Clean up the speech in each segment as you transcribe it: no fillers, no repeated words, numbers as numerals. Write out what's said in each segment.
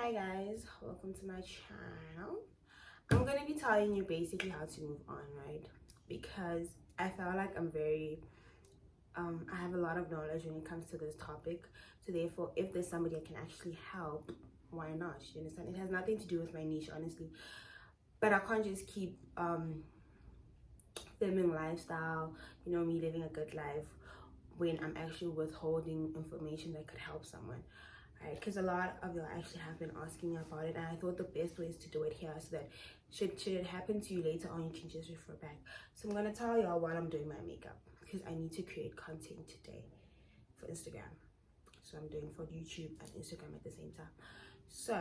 Hi guys, welcome to my channel. I'm gonna be telling you basically how to move on, right? Because I feel like I have a lot of knowledge when it comes to this topic. So therefore, if there's somebody I can actually help, why not? You understand? It has nothing to do with my niche, honestly. But I can't just keep filming lifestyle, me living a good life when I'm actually withholding information that could help someone. Right, because a lot of y'all actually have been asking me about it, and I thought the best way is to do it here so that should it happen to you later on, you can just refer back. So I'm gonna tell y'all while I'm doing my makeup, because I need to create content today for Instagram. So I'm doing for YouTube and Instagram at the same time. So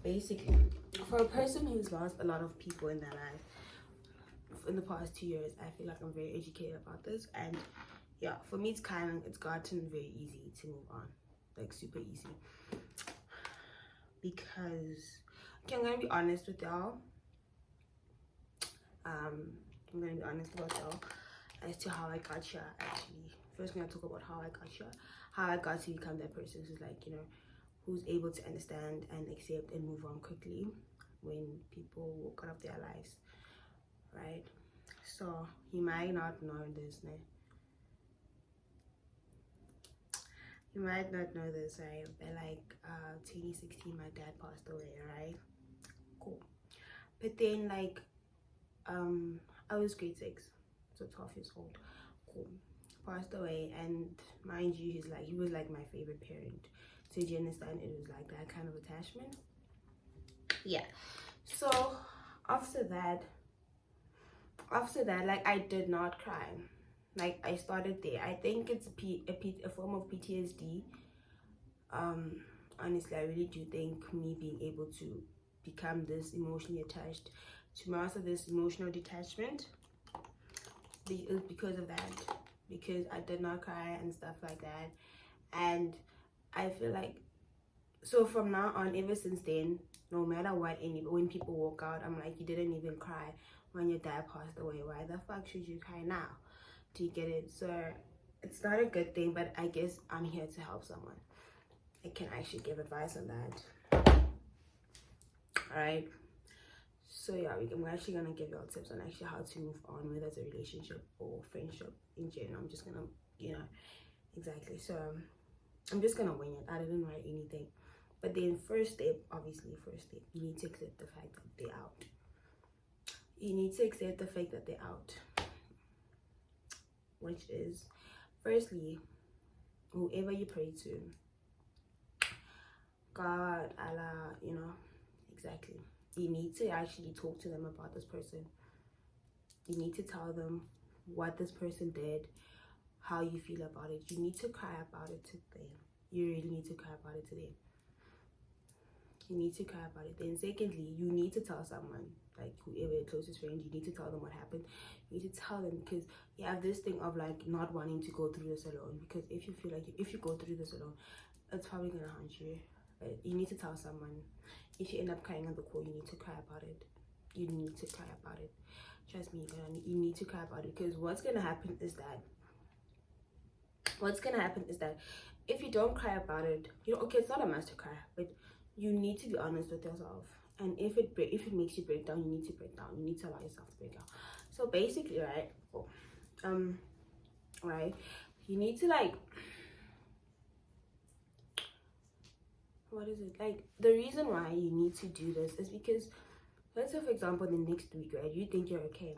basically, for a person who's lost a lot of people in their life in the past 2 years, I feel like I'm very educated about this. And yeah, for me, it's gotten very easy to move on, like super easy, because okay, I'm gonna be honest with y'all. I'm gonna be honest about y'all as to how I got here. Actually, first I'm gonna talk about how I got here, how I got to become that person who's like, who's able to understand and accept and move on quickly when people walk out of their lives, right? So you might not know this, né? You might not know this, right? But like 2016, my dad passed away, right? Cool. But then like I was grade 6, so 12 years old. Cool. Passed away, and mind you, he was like my favorite parent. So do you understand? It was like that kind of attachment. Yeah. So after that, like I did not cry. Like I started there. I think it's a form of PTSD. Honestly, I really do think me being able to become this emotionally attached, to master this emotional detachment, is because of that, because I did not cry and stuff like that. And I feel like, so from now on, ever since then, no matter what, when people walk out, I'm like, you didn't even cry when your dad passed away. Why the fuck should you cry now? Do you get it? So it's not a good thing, but I guess I'm here to help someone. I can actually give advice on that. All right. So yeah, I'm actually gonna give y'all tips on actually how to move on, whether it's a relationship or friendship in general. I'm just gonna, exactly. So I'm just gonna wing it. I didn't write anything. But then first step, you need to accept the fact that they're out. You need to accept the fact that they're out. Which is, firstly, whoever you pray to, God, Allah, exactly. You need to actually talk to them about this person. You need to tell them what this person did, how you feel about it. You need to cry about it to them. You really need to cry about it to them. You need to cry about it. Then secondly, you need to tell someone, like whoever your closest friend, you need to tell them what happened. You need to tell them, because you have this thing of like not wanting to go through this alone, because if you feel like if you go through this alone, it's probably gonna haunt you. But you need to tell someone. If you end up crying on the call, you need to cry about it. You need to cry about it. Trust me, you need to cry about it, because what's gonna happen is that if you don't cry about it, okay, it's not a must to cry, but you need to be honest with yourself. And if it makes you break down, you need to break down. You need to allow yourself to break down. So basically, right, right, you need to like, what is it, like, the reason why you need to do this is because, let's say for example, the next week, right, you think you're okay,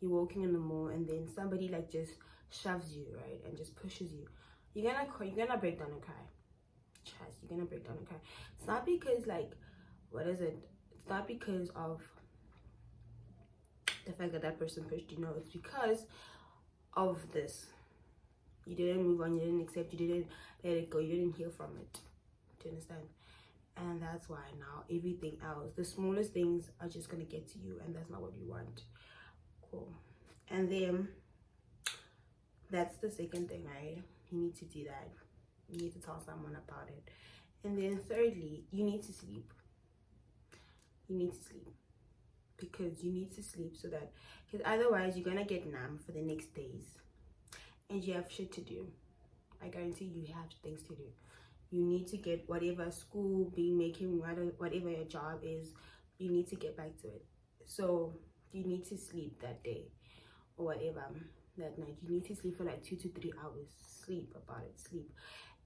you're walking in the mall, and then somebody like just shoves you, right, and just pushes you. You're gonna break down and cry. Trust, you're gonna break down and cry. It's not because like, what is it, it's not because of the fact that that person pushed you. No, it's because of this. You didn't move on, you didn't accept, you didn't let it go, you didn't heal from it. Do you understand? And that's why now everything else, the smallest things are just gonna get to you, and that's not what you want. Cool. And then that's the second thing, right? You need to do that. You need to tell someone about it. And then thirdly, you need to sleep. You need to sleep, because you need to sleep so that, because otherwise you're gonna get numb for the next days, and you have shit to do. I guarantee you have things to do. You need to get whatever school, making whatever your job is, you need to get back to it. So you need to sleep that day or whatever that night. You need to sleep for like 2 to 3 hours. Sleep about it, sleep.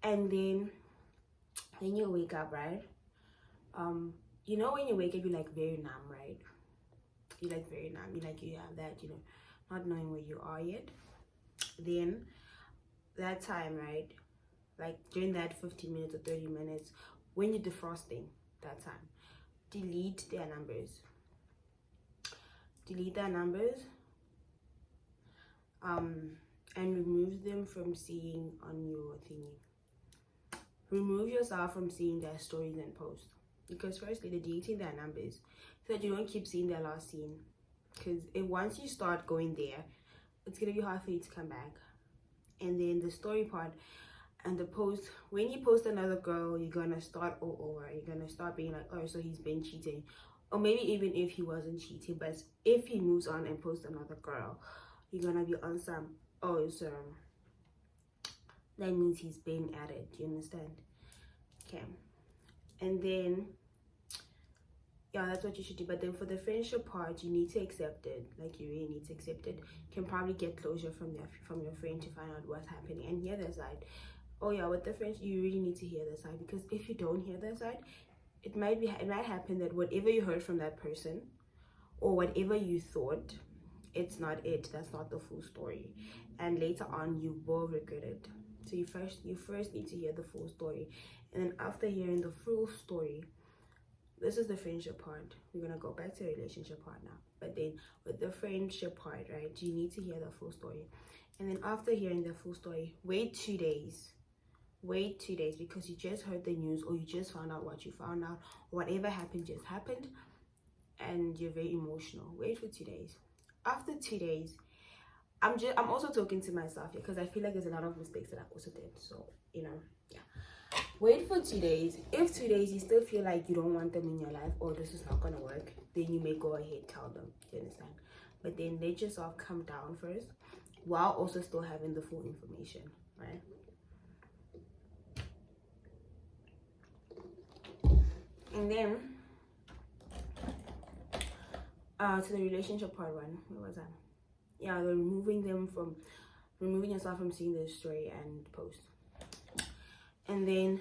And then you wake up, right? You know, when you wake up, you're like very numb, right? You're like very numb. You like, you have that, you know, not knowing where you are yet. Then that time, right, like during that 15 minutes or 30 minutes, when you're defrosting, that time, delete their numbers. Delete their numbers, and remove them from seeing on your thingy. Remove yourself from seeing their stories and posts, because firstly, they're deleting their numbers so that you don't keep seeing their last scene. Because once you start going there, it's gonna be hard for you to come back. And then the story part and the post, when you post another girl, you're gonna start all over. You're gonna start being like, oh, so he's been cheating. Or maybe even if he wasn't cheating, but if he moves on and posts another girl, you're gonna be on some, oh, so that means he's been at it. Do you understand? Okay. And then, yeah, that's what you should do. But then for the friendship part, you need to accept it. Like, you really need to accept it. You can probably get closure from your friend to find out what's happening and hear their side. Oh yeah, with the friends, you really need to hear their side, because if you don't hear their side, it might happen that whatever you heard from that person or whatever you thought, it's not it. That's not the full story, and later on you will regret it. So you first need to hear the full story, and then after hearing the full story, this is the friendship part. We're gonna go back to the relationship part now. But then with the friendship part, right, you need to hear the full story. And then after hearing the full story, wait 2 days. Wait 2 days, because you just heard the news or you just found out what you found out. Whatever happened just happened and you're very emotional. Wait for 2 days. After 2 days, I'm also talking to myself here, because I feel like there's a lot of mistakes that I also did. So, you know, yeah. Wait for 2 days. If 2 days you still feel like you don't want them in your life, or this is not gonna work, then you may go ahead, tell them. Do you understand? But then let yourself come down first, while also still having the full information, right? And then to the relationship part one. What was that? Yeah, the removing yourself from seeing the story and post. And then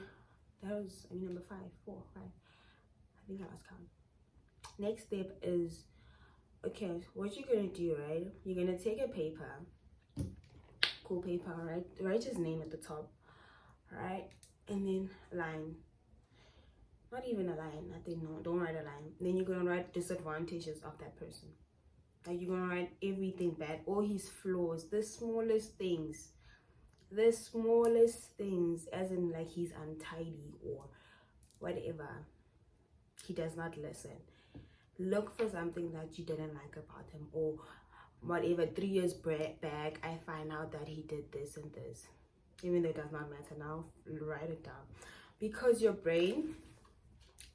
that was, I mean, number 5, 4, 5. I think I lost count. Next step is, okay, what you're gonna do, right? You're gonna take a paper, cool paper, right? Write his name at the top, right? And then a line. Not even a line, nothing, no, don't write a line. Then you're gonna write disadvantages of that person. Like, you're gonna write everything bad, all his flaws, the smallest things, as in like he's untidy or whatever, he does not listen. Look for something that you didn't like about him, or whatever. 3 years back, I find out that he did this and this, even though it does not matter now. Write it down, because your brain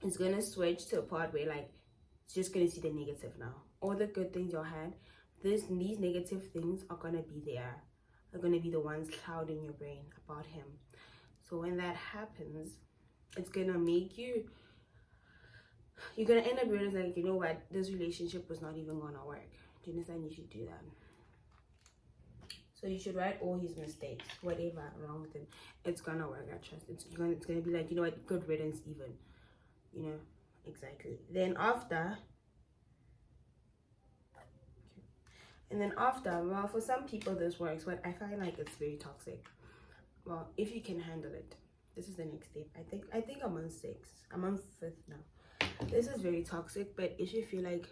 is gonna switch to a part where, like, it's just gonna see the negative now. All the good things you had, these negative things are gonna be there, are gonna be the ones clouding your brain about him. So when that happens, it's gonna make you're gonna end up realizing, like, you know what, this relationship was not even gonna work. Do you understand? You should do that. So you should write all his mistakes, whatever wrong with him. It's gonna work, I trust. It's gonna be like, you know what, good riddance even. You know, exactly. Then after, well, for some people this works, but I find like it's very toxic. Well, if you can handle it, this is the next step. I think I'm on 6. I'm on 5th now. This is very toxic, but if you feel like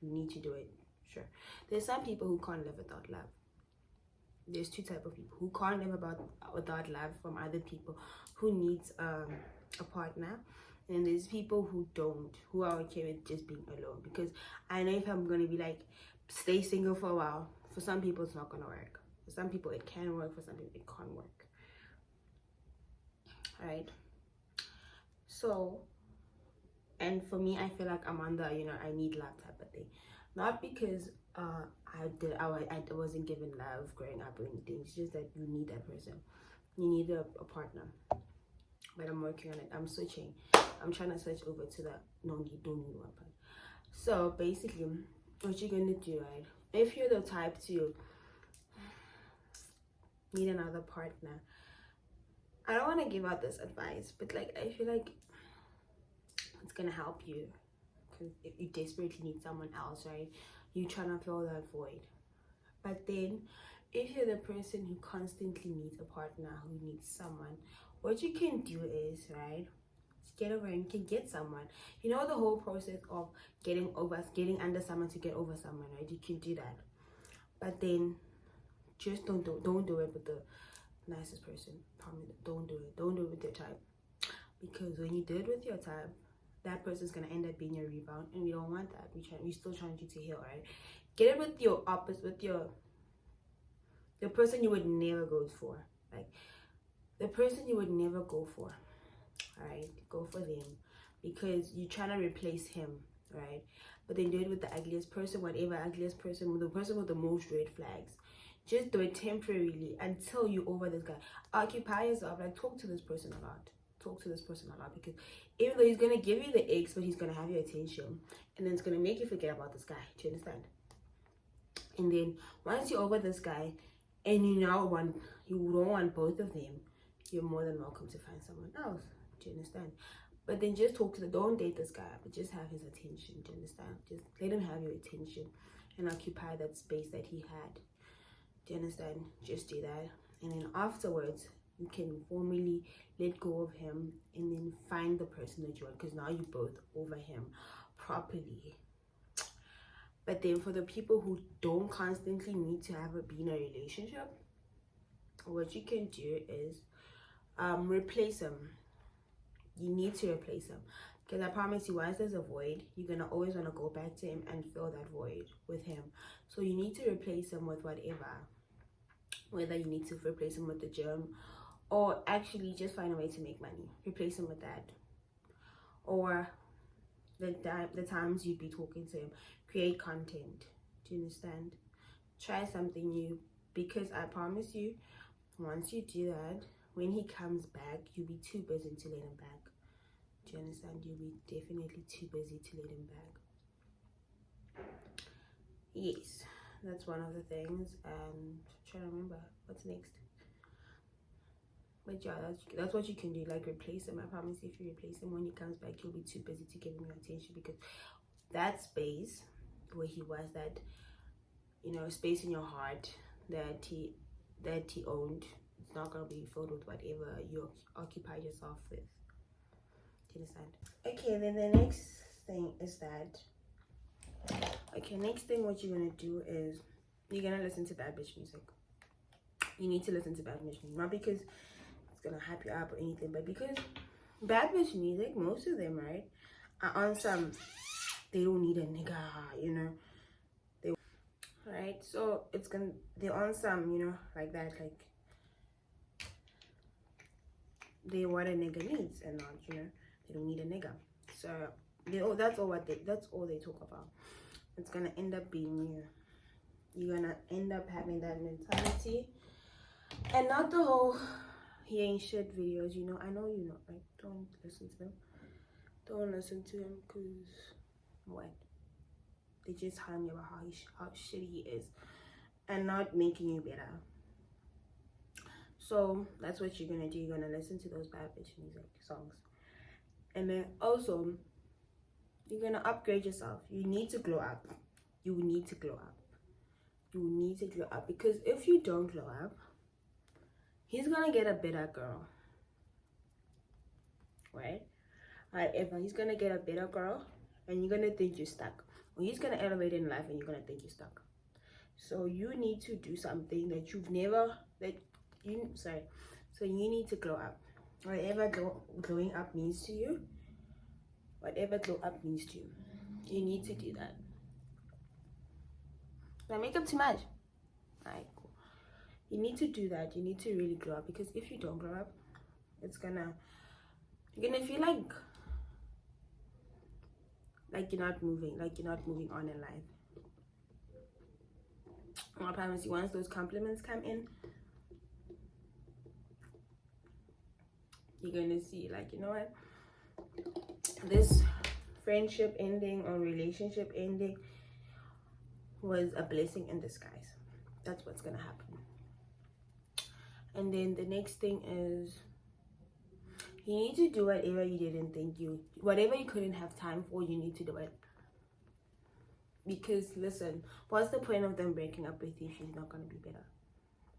you need to do it, sure. There's some people who can't live without love. There's 2 types of people who can't live without love from other people, who needs a partner. And there's people who don't, who are okay with just being alone. Because I know if I'm gonna be like, stay single for a while, for some people it's not gonna work. For some people it can work, for some people it can't work. Alright. So, and for me, I feel like I'm on the, you know, I need love type of thing. Not because I wasn't given love growing up or anything. It's just that you need that person. You need a partner. but I'm working on it. I'm switching. I'm trying to switch over to the don't need one part. So basically, what you're gonna do, right? If you're the type to need another partner, I don't want to give out this advice, but like I feel like it's gonna help you, because if you desperately need someone else, right? You trying to fill that void. But then if you're the person who constantly needs a partner, who needs someone, what you can do is, right, get over and you can get someone. You know, the whole process of getting under someone to get over someone, right? You can do that, but then just don't do it with the nicest person. Don't do it with your type, because when you do it with your type, that person's gonna end up being your rebound, and we don't want that. We still trying to heal, right? Get it with your opposite, with the person you would never go for, like the person you would never go for. All right, go for them, because you're trying to replace him, right? But then do it with the ugliest person, whatever ugliest person, the person with the most red flags. Just do it temporarily until you're over this guy. Occupy yourself, like talk to this person a lot. Because even though he's gonna give you the X, but he's gonna have your attention, and then it's gonna make you forget about this guy. Do you understand? And then once you're over this guy, and you don't want both of them, you're more than welcome to find someone else. Do you understand? But then just talk to don't date this guy, but just have his attention. Do you understand? Just let him have your attention and occupy that space that he had. Do you understand? Just do that, and then afterwards you can formally let go of him and then find the person that you want, because now you're both over him properly. But then for the people who don't constantly need to be in a relationship, what you can do is replace him. You need to replace him, because I promise you, once there's a void, you're gonna always want to go back to him and fill that void with him. So you need to replace him with whatever, whether you need to replace him with the gym, or actually just find a way to make money. Replace him with that, or the times you'd be talking to him, create content. Do you understand? Try something new, because I promise you, once you do that, when he comes back, you'll be too busy to let him back. Do you understand? You'll be definitely too busy to let him back. Yes, that's one of the things. And try to remember what's next. But yeah, that's what you can do. Like, replace him. I promise you, if you replace him, when he comes back, you'll be too busy to give him your attention, because that space where he was, that, you know, space in your heart that he owned, it's not gonna be filled with whatever you occupy yourself with. Do you understand? Okay, then the next thing is that, what you're gonna do is you're gonna listen to bad bitch music. You need to listen to bad bitch music, not because it's gonna hype you up or anything, but because bad bitch music, most of them, right, are on some, they don't need a nigga, you know, right? So they're on some, you know, like that, like they what a nigga needs, and not, you know, they don't need a nigga. So that's all they talk about. It's gonna end up being you. You're gonna end up having that mentality, and not the whole he ain't shit videos. You know, I know you know. Like, don't listen to them. Don't listen to him, because what? They just telling you about how shitty he is, and not making you better. So that's what you're gonna do. You're gonna listen to those bad bitch music songs, and then also you're gonna upgrade yourself. You need to glow up. You need to glow up. You need to glow up, because if you don't glow up, he's gonna get a better girl, right? However, he's gonna get a better girl, and you're gonna think you're stuck. Or he's gonna elevate in life, and you're gonna think you're stuck. So you need to do something that you've never, so you need to glow up. Whatever glowing up means to you, you need to do that. Did I make up too much? Alright, cool. You need to do that. You need to really grow up, because if you don't grow up, you're gonna feel like you're not moving on in life. I promise you, once those compliments come in, you're gonna see, like, you know what, this friendship ending or relationship ending was a blessing in disguise. That's what's gonna happen. And then the next thing is, you need to do whatever you didn't think whatever you couldn't have time for, you need to do it. Because listen, what's the point of them breaking up with you if she's not gonna be better?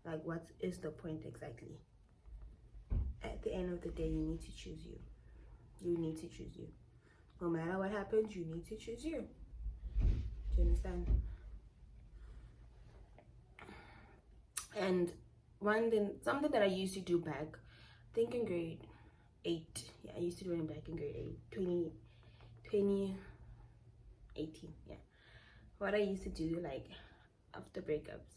Like, what is the point exactly? At the end of the day, you need to choose you. You need to choose you. No matter what happens, you need to choose you. Do you understand? And something that I used to do back, I think in grade 8. Yeah, I used to do it back in grade 8, 2018. Yeah. What I used to do, like, after breakups,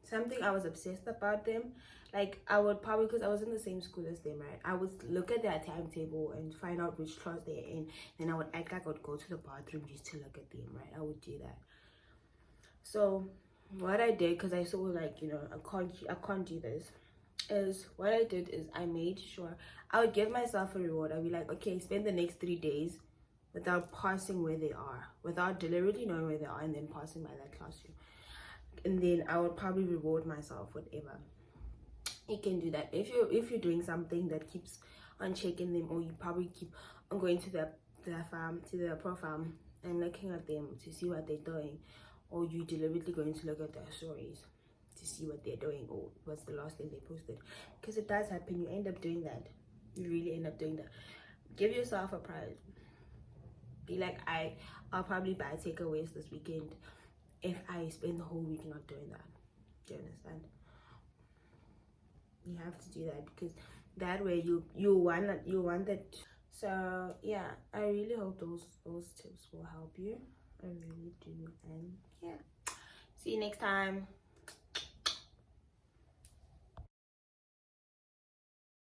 something I was obsessed about them. Like, I would probably, because I was in the same school as them, right? I would look at their timetable and find out which class they're in. Then I would act like I would go to the bathroom just to look at them, right? I would do that. So what I did, because I saw, like, you know, I can't do this, is what I did is I made sure I would give myself a reward. I'd be like, okay, spend the next 3 days without passing where they are, without deliberately knowing where they are, and then passing by that classroom. And then I would probably reward myself, whatever. You can do that if you're doing something that keeps on checking them, or you probably keep on going to their profile and looking at them to see what they're doing, or you deliberately going to look at their stories to see what they're doing, or what's the last thing they posted. Because it does happen. You end up doing that. You really end up doing that. Give yourself a prize. Be like, I'll probably buy takeaways this weekend if I spend the whole week not doing that. Do you understand? You have to do that, because that way you want that. So yeah, I really hope those tips will help you. I really do. And yeah, see you next time.